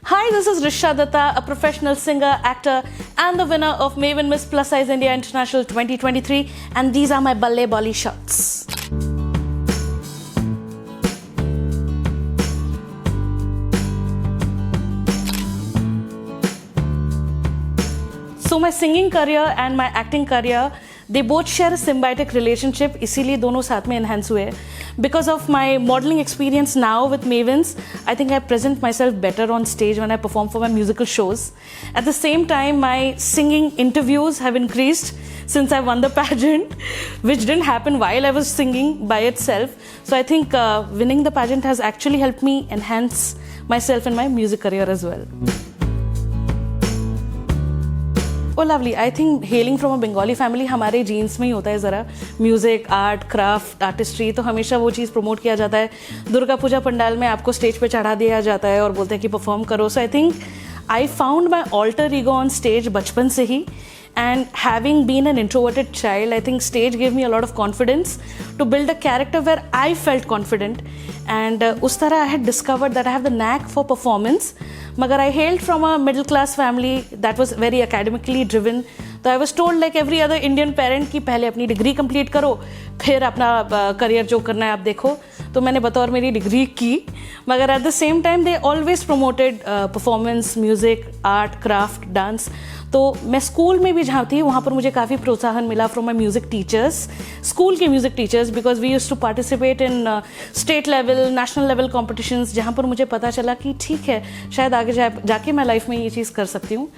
Hi, this is Risha Datta, a professional singer, actor, and the winner of Maven Miss Plus Size India International 2023, and these are my Balle Bolly shots. So my singing career and my acting career, they both share a symbiotic relationship, इसीलिए दोनों साथ में enhance हुए. Because of my modeling experience now with Mavens, I think I present myself better on stage when I perform for my musical shows. At the same time, my singing interviews have increased since I won the pageant, which didn't happen while I was singing by itself. So I think winning the pageant has actually helped me enhance myself in my music career as well. Oh lovely, I think hailing from a Bengali family हमारे jeans में ही होता है ज़रा music, art, craft, artistry, तो हमेशा वो चीज़ promote किया जाता है. दुर्गा पूजा पंडाल में आपको स्टेज पे चढ़ा दिया जाता है और बोलते हैं कि परफॉर्म करो. So I think I found my alter ego on stage बचपन से ही. And having been an introverted child, I think stage gave me a lot of confidence to build a character where I felt confident. And us tarah I had discovered that I have the knack for performance. Magar I hailed from a middle class family that was very academically driven. So I was told like every other Indian parent कि पहले अपनी degree complete करो, फिर अपना career जो करना है आप देखो. तो मैंने बतौर मेरी डिग्री की, मगर at the same time they always promoted performance, music, art, craft, dance. तो मैं स्कूल में भी जहाँ थी वहाँ पर मुझे काफ़ी प्रोत्साहन मिला from my music teachers, school के music teachers, because we used to participate in state level, national level competitions, जहाँ पर मुझे पता चला कि ठीक है शायद आगे जाके मैं लाइफ में ये चीज़ कर सकती हूँ.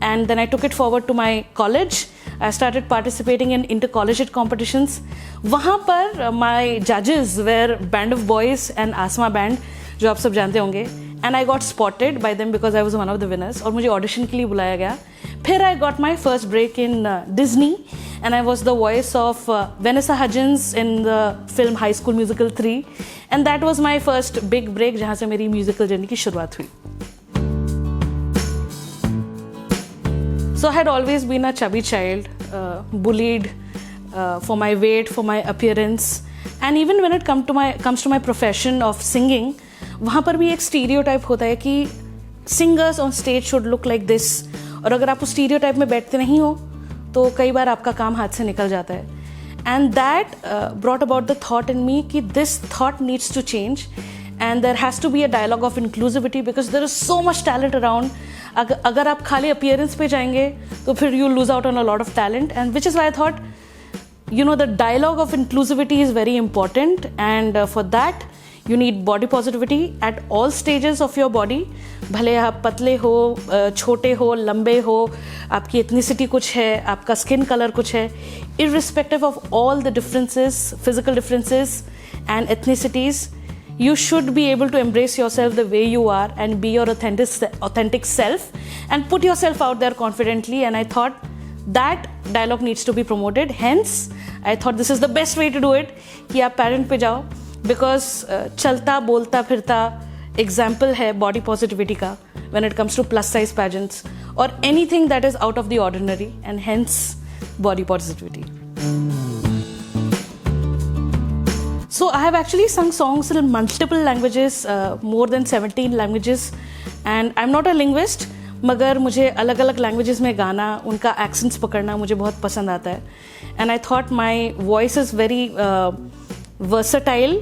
And then I took it forward to my college. I started participating in inter-collegiate competitions. वहाँ पर my judges were Band of Boys and Asma Band, जो आप सब जानते होंगे. And I got spotted by them because I was one of the winners. और मुझे audition के लिए बुलाया गया. फिर I got my first break in Disney, and I was the voice of Vanessa Hudgens in the film High School Musical 3. And that was my first big break, जहाँ से मेरी musical journey की शुरुआत हुई. So I had always been a chubby child, bullied for my weight, for my appearance, and even when it comes to my profession of singing, वहाँ पर भी एक stereotype होता है कि singers on stage should look like this. और अगर आप उस stereotype में बैठते नहीं हो, तो कई बार आपका काम हाथ से निकल जाता है. And that brought about the thought in me कि this thought needs to change. And there has to be a dialogue of inclusivity because there is so much talent around. अगर आप खाली appearance पे जाएंगे तो फिर you lose out on a lot of talent, and which is why I thought, the dialogue of inclusivity is very important, and for that you need body positivity at all stages of your body. भले आप पतले हो, छोटे हो, लंबे हो, आपकी ethnicity कुछ है, आपका skin color कुछ है, irrespective of all the differences, physical differences and ethnicities, you should be able to embrace yourself the way you are and be your authentic self and put yourself out there confidently. And I thought that dialogue needs to be promoted. Hence, I thought this is the best way to do it कि आप parent पे जाओ, because चलता बोलता फिरता example है body positivity का when it comes to plus size pageants or anything that is out of the ordinary, and hence body positivity. So I have actually sung songs in multiple languages, more than 17 languages, and I'm not a linguist, मगर मुझे अलग अलग languages में गाना, उनका accents पकड़ना मुझे बहुत पसंद आता है. And I thought my voice is very versatile,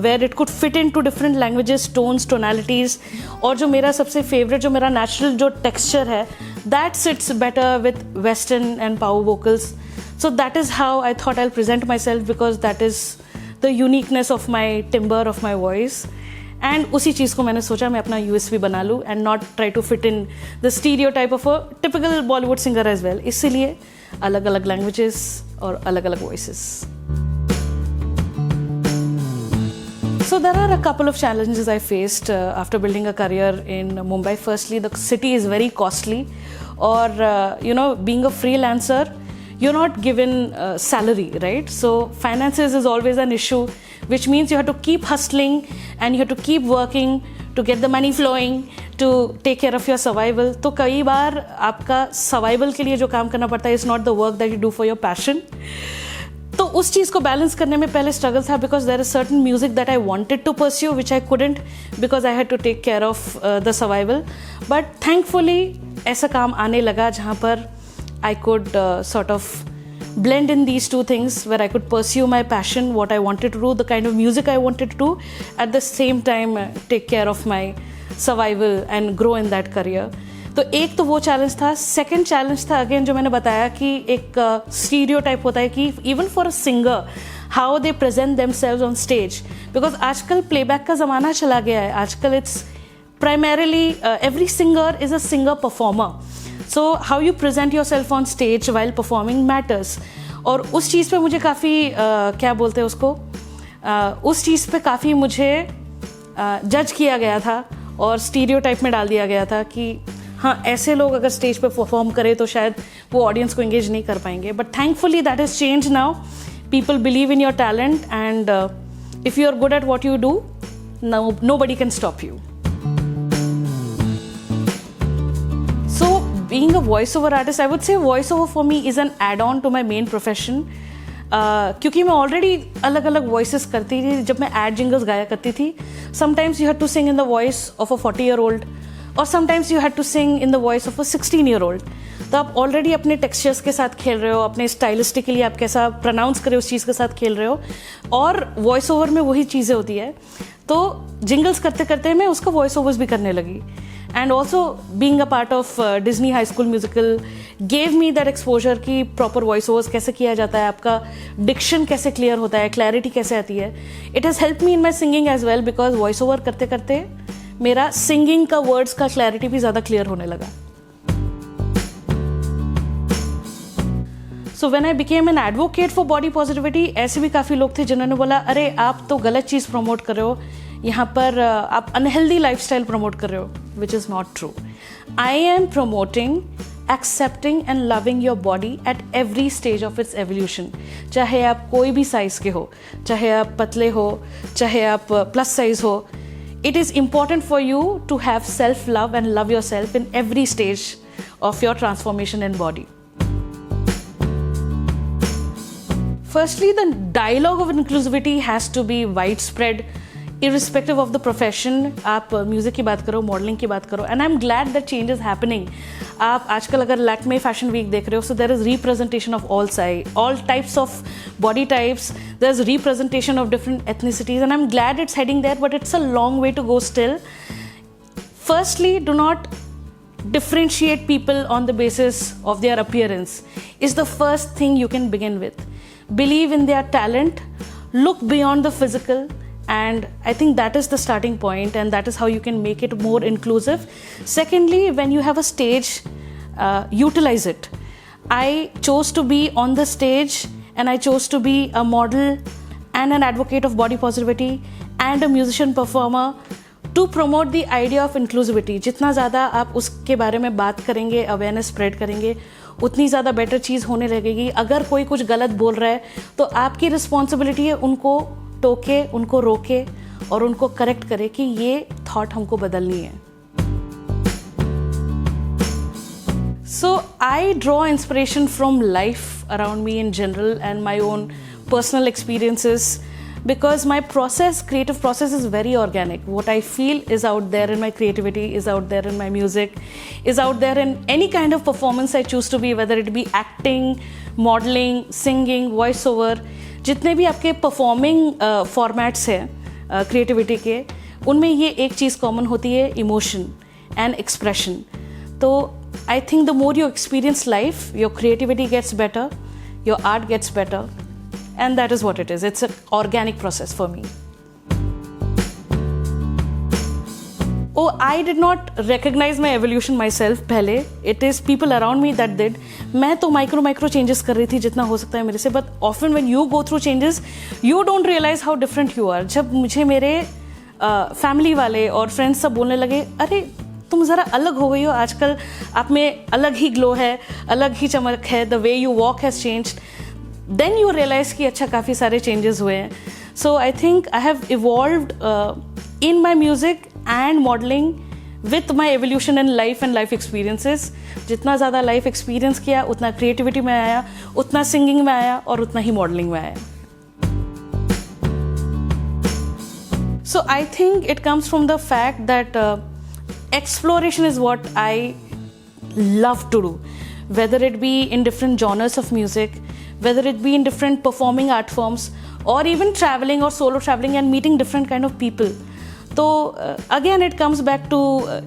where it could fit into different languages, tones, tonalities. और जो मेरा सबसे favorite, जो मेरा natural जो texture है, that sits better with western and power vocals. So that is how I thought I'll present myself, because that is the uniqueness of my timbre of my voice. And उसी चीज़ को मैंने सोचा मैं अपना USP बना लूँ and not try to fit in the stereotype of a typical Bollywood singer as well. इसीलिए अलग अलग languages और अलग अलग voices. So there are a couple of challenges I faced after building a career in Mumbai. Firstly, the city is very costly, or being a freelancer, you're not given salary, right? So finances is always an issue, which means you have to keep hustling and you have to keep working to get the money flowing to take care of your survival. तो कई बार आपका survival के लिए जो काम करना पड़ता है is not the work that you do for your passion. तो उस चीज़ को बैलेंस करने में पहले स्ट्रगल था, because there is certain music that I wanted to pursue which I couldn't, because I had to take care of the survival. But thankfully ऐसा काम आने लगा जहाँ पर I could sort of blend in these two things, where I could pursue my passion, what I wanted to do, the kind of music I wanted to do, at the same time take care of my survival and grow in that career. तो एक तो वो challenge था. Second challenge था again जो मैंने बताया कि एक स्टीरियोटाइप होता है कि even for a singer how they present themselves on stage, because आजकल प्लेबैक का ज़माना चला गया है. आजकल it's primarily every singer is a singer performer. So how you present yourself on stage while performing matters. और उस चीज़ पे मुझे काफ़ी क्या बोलते हैं उसको, उस चीज़ पे काफ़ी मुझे जज किया गया था और स्टीरियोटाइप में डाल दिया गया था कि हाँ ऐसे लोग अगर स्टेज पे परफॉर्म करें तो शायद वो ऑडियंस को एंगेज नहीं कर पाएंगे. But thankfully that is change now. People believe in your talent and if you are good at what you do, nobody can stop you. Being a voiceover artist, I would say voiceover for me is an add-on to my main profession. क्योंकि मैं already अलग अलग voices करती थी जब मैं add jingles गाया करती थी. Sometimes you had to sing in the voice of a 40-year-old और sometimes you had to sing in the voice of a 16-year-old. तो आप ऑलरेडी अपने टेक्सचर्स के साथ खेल रहे हो, अपने स्टाइलिस्टिकली आप कैसा प्रोनाउंस करें उस चीज़ के साथ खेल रहे हो, और वॉइस ओवर में वही चीज़ें होती है. तो जिंगल्स करते करते मैं उसका वॉइस ओवर्स भी करने लगी. And also being a part of Disney High School Musical gave me that exposure कि proper voice overs कैसे किया जाता है, आपका diction कैसे clear होता है, clarity कैसे आती है. It has helped me in my singing as well, because voice over करते करते मेरा singing का words का clarity भी ज़्यादा clear होने लगा. So when I became an advocate for body positivity, ऐसे भी काफ़ी लोग थे जिन्होंने बोला अरे आप तो गलत चीज़ प्रमोट कर रहे हो, यहाँ पर आप अनहेल्दी लाइफस्टाइल प्रमोट कर रहे हो, which is not true. I am promoting accepting and loving your body at every stage of its evolution. चाहे आप कोई भी साइज के हो, चाहे आप पतले हो, चाहे आप प्लस साइज हो, it is important for you to have self love and love yourself in every stage of your transformation in body. Firstly, the dialogue of inclusivity has to be widespread, irrespective of the profession. आप music की बात करो, modelling की बात करो, and I am glad that change is happening. आप आजकल अगर लैक्मे फैशन वीक देख रहे हो, so there is representation of all types of body types, there is representation of different ethnicities, and I am glad it's heading there, but it's a long way to go still. Firstly, do not differentiate people on the basis of their appearance is the first thing you can begin with. Believe in their talent, look beyond the physical, and I think that is the starting point, and that is how you can make it more inclusive. Secondly, when you have a stage, utilize it. I chose to be on the stage, and I chose to be a model and an advocate of body positivity and a musician performer to promote the idea of inclusivity. जितना ज़्यादा आप उसके बारे में बात करेंगे, awareness spread करेंगे, उतनी ज़्यादा बेटर चीज़ होने लगेगी. अगर कोई कुछ गलत बोल रहा है तो आपकी रिस्पॉन्सिबिलिटी है उनको टोके, उनको रोके और उनको करेक्ट करे कि ये थॉट हमको बदलनी है. So I draw inspiration from life around me in general and my own personal experiences, because my creative process is very organic. What I feel is out there in my creativity, is out there in my music, is out there in any kind of performance I choose to be, whether it be acting, modeling, singing, voiceover. जितने भी आपके performing formats हैं creativity के, उनमें ये एक चीज़ common होती है, emotion and expression. तो I think the more you experience life, your creativity gets better, your art gets better. And that is what it is. It's an organic process for me. Oh, I did not recognize my evolution myself पहले. It is people around me that did. मैं तो micro changes कर रही थी जितना हो सकता है मेरे से. But often when you go through changes, you don't realize how different you are. जब मुझे मेरे family वाले और friends सब बोलने लगे, अरे तुम ज़रा अलग हो गई हो आजकल, आप में अलग ही ग्लो है, अलग ही चमक है, the way you walk has changed. Then you realize कि अच्छा काफ़ी सारे changes हुए हैं. So I think I have evolved in my music and modeling with my evolution in life and life experiences. जितना ज़्यादा life experience किया उतना creativity में आया, उतना singing में आया और उतना ही modeling में आया. So I think it comes from the fact that exploration is what I love to do, whether it be in different genres of music, whether it be in different performing art forms, or even traveling or solo traveling and meeting different kind of people. तो again it comes back to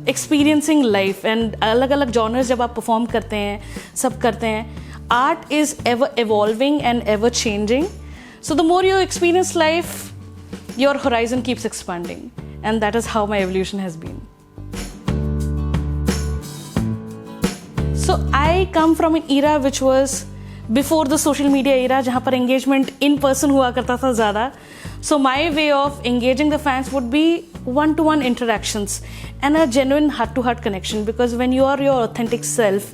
experiencing life and अलग-अलग genres जब आप perform करते हैं, सब करते हैं, art is ever evolving and ever changing. So the more you experience life, your horizon keeps expanding, and that is how my evolution has been. So I come from an era which was before the social media era, जहाँ पर engagement in person हुआ करता था ज़्यादा. So my way of engaging the fans would be one-to-one interactions and a genuine heart-to-heart connection, because when you are your authentic self,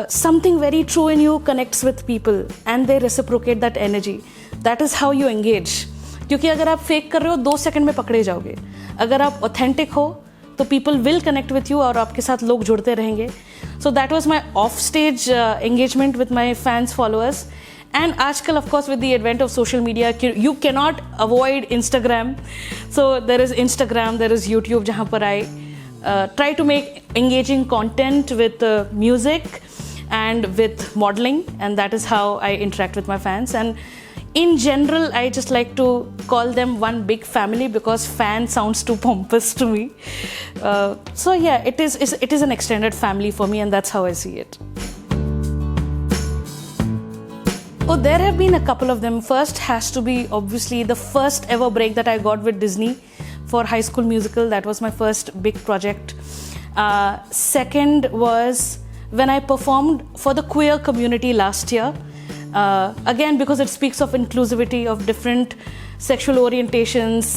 something very true in you connects with people and they reciprocate that energy. That is how you engage. क्योंकि अगर आप fake कर रहे हो 2 second में पकड़े जाओगे. अगर आप ऑथेंटिक हो तो people will connect with you और आपके साथ लोग जुड़ते रहेंगे. So that was my off stage engagement with my fans followers. And आजकल of course with the advent of social media you can not avoid Instagram. So there is Instagram, there is YouTube, जहाँ पर I try to make engaging content with music and with modeling, and that is how I interact with my fans. And in general, I just like to call them one big family, because fan sounds too pompous to me. So yeah, it is an extended family for me, and that's how I see it. Oh, there have been a couple of them. First has to be obviously the first ever break that I got with Disney for High School Musical. That was my first big project. Second was when I performed for the queer community last year. Again, because it speaks of inclusivity of different sexual orientations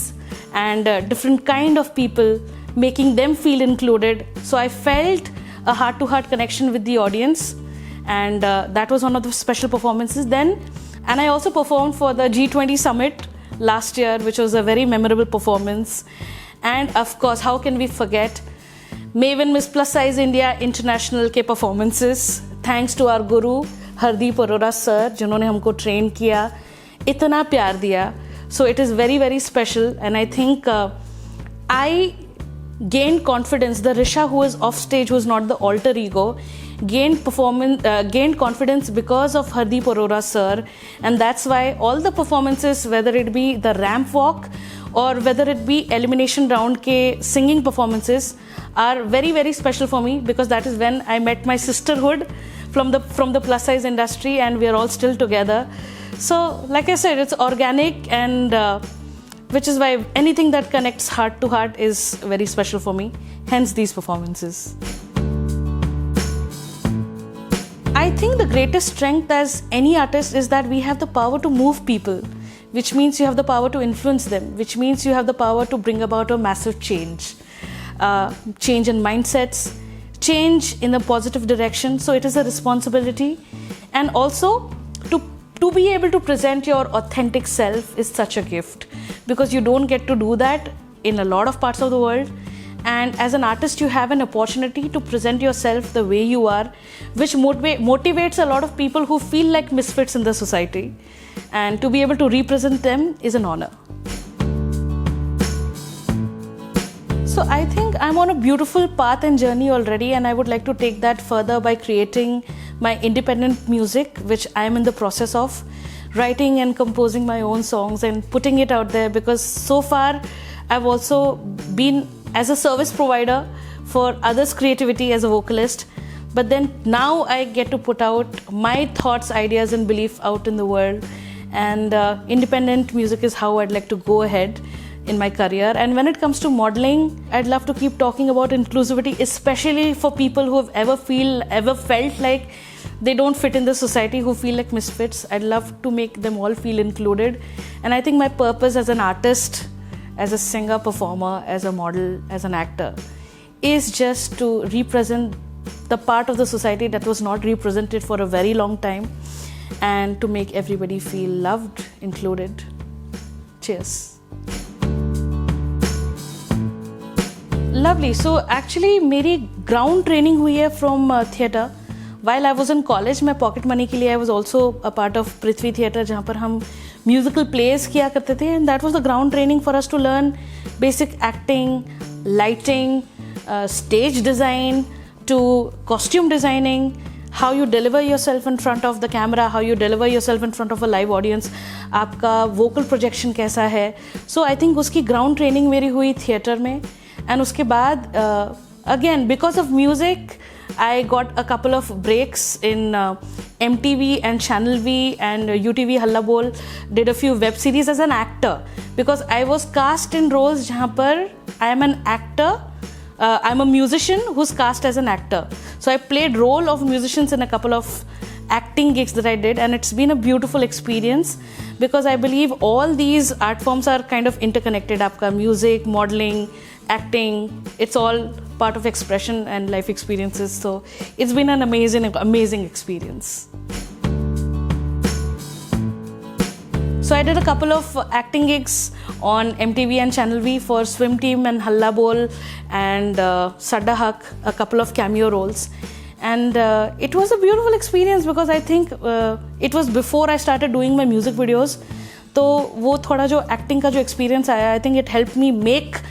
and different kind of people, making them feel included. So I felt a heart-to-heart connection with the audience, and that was one of the special performances then. And I also performed for the G20 Summit last year, which was a very memorable performance. And of course, how can we forget Maven Miss Plus Size India International के performances, thanks to our guru Hardeep Arora sir, जिन्होंने हमको train किया, इतना प्यार दिया. So it is very very special, and I think I gained confidence. The Risha who is off stage, who is not the alter ego, gained confidence because of Hardeep Arora sir, and that's why all the performances, whether it be the ramp walk or whether it be elimination round के singing performances, are very very special for me, because that is when I met my sisterhood from the plus size industry, and we are all still together. So like I said, it's organic, and which is why anything that connects heart to heart is very special for me, hence these performances. I think the greatest strength as any artist is that we have the power to move people, which means you have the power to influence them, which means you have the power to bring about a massive change. Change in mindsets, change in a positive direction. So it is a responsibility, and also to be able to present your authentic self is such a gift, because you don't get to do that in a lot of parts of the world. And as an artist, you have an opportunity to present yourself the way you are, which motivates a lot of people who feel like misfits in the society, and to be able to represent them is an honor. So I think I'm on a beautiful path and journey already, and I would like to take that further by creating my independent music, which I am in the process of writing and composing my own songs and putting it out there, because so far I've also been as a service provider for others' creativity as a vocalist, but then now I get to put out my thoughts, ideas and belief out in the world, and independent music is how I'd like to go ahead in my career. And when it comes to modeling, I'd love to keep talking about inclusivity, especially for people who have ever felt like they don't fit in the society, who feel like misfits. I'd love to make them all feel included. And I think my purpose as an artist, as a singer, performer, as a model, as an actor, is just to represent the part of the society that was not represented for a very long time, and to make everybody feel loved, included. Cheers. Lovely. So actually मेरी ground training हुई है from theatre. While I was in college, मैं pocket money के लिए I was also a part of Prithvi theatre, जहाँ पर हम musical plays किया करते थे. And that was the ground training for us to learn basic acting, lighting, stage design to costume designing, how you deliver yourself in front of the camera, how you deliver yourself in front of a live audience, आपका vocal projection कैसा है. So I think उसकी ground training मेरी हुई theatre में. And उसके बाद again because of music I got a couple of breaks in MTV and Channel V and UTV Halla Bol, did a few web series as an actor because I was cast in roles जहाँ पर I am an actor. I'm a musician who's cast as an actor. So I played role of musicians in a couple of acting gigs that I did, and it's been a beautiful experience because I believe all these art forms are kind of interconnected. Aapka music, modeling, acting, it's all part of expression and life experiences. So it's been an amazing experience. So I did a couple of acting gigs on MTV and Channel V for Swim Team and Halla Bol and Sadda Haq, a couple of cameo roles. And it was a beautiful experience because I think it was before I started doing my music videos. तो वो थोड़ा जो acting का जो experience आया, I think it helped me make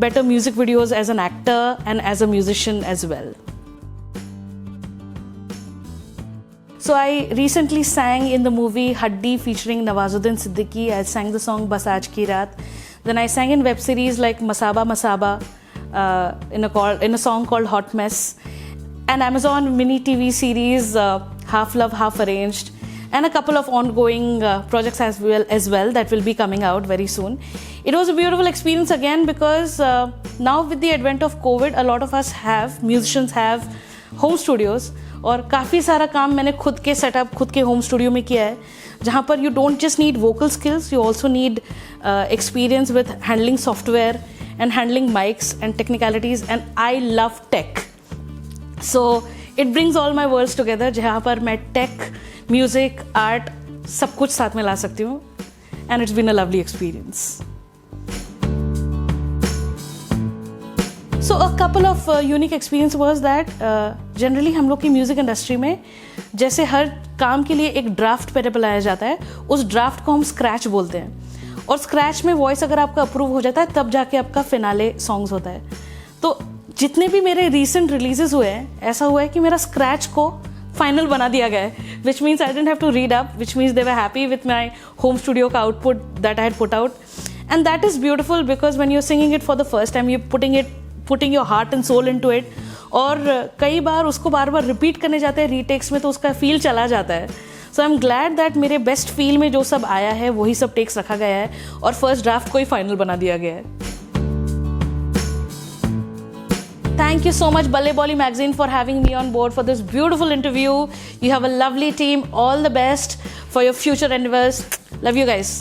better music videos as an actor and as a musician as well. So I recently sang in the movie Haddi featuring Nawazuddin Siddiqui. I sang the song Bas Aaj Ki Raat. Then I sang in web series like Masaba Masaba in a song called Hot Mess, and Amazon mini TV series Half Love Half Arranged, and a couple of ongoing projects as well that will be coming out very soon. It was a beautiful experience again because now with the advent of COVID, a lot of us musicians have home studios. और काफ़ी सारा काम मैंने खुद के setup खुद के home studio में किया है, जहाँ पर you don't just need vocal skills, you also need experience with handling software and handling mics and technicalities, and I love tech. So it brings all my worlds together, जहाँ पर मैं take, music, art सब कुछ साथ में ला सकती हूँ. And it's been a lovely experience. So a couple of unique experience was that generally हम लोग की म्यूज़िक इंडस्ट्री में जैसे हर काम के लिए एक ड्राफ्ट पहले बुलाया जाता है, उस ड्राफ्ट को हम स्क्रैच बोलते हैं, और स्क्रैच में वॉइस अगर आपका अप्रूव हो जाता है तब जाके आपका फिनाले सॉन्ग्स होता है. तो जितने भी मेरे रीसेंट रिलीजेस हुए हैं, ऐसा हुआ है कि मेरा स्क्रैच को फाइनल बना दिया गया है, which means I didn't have to read up, which means they were happy with my home studio का output that I had put out. And that is beautiful because when you are singing it for the first time, you putting your heart and soul into it, और कई बार उसको बार बार repeat करने जाते हैं retakes में तो उसका फील चला जाता है. सो आई एम ग्लैड दैट मेरे बेस्ट फील में जो सब आया है वही सब टेक्स रखा गया है और फर्स्ट ड्राफ्ट को ही फाइनल बना दिया गया है. Thank you so much Balle Bolly magazine for having me on board for this beautiful interview. You have a lovely team. All the best for your future endeavors. Love you guys.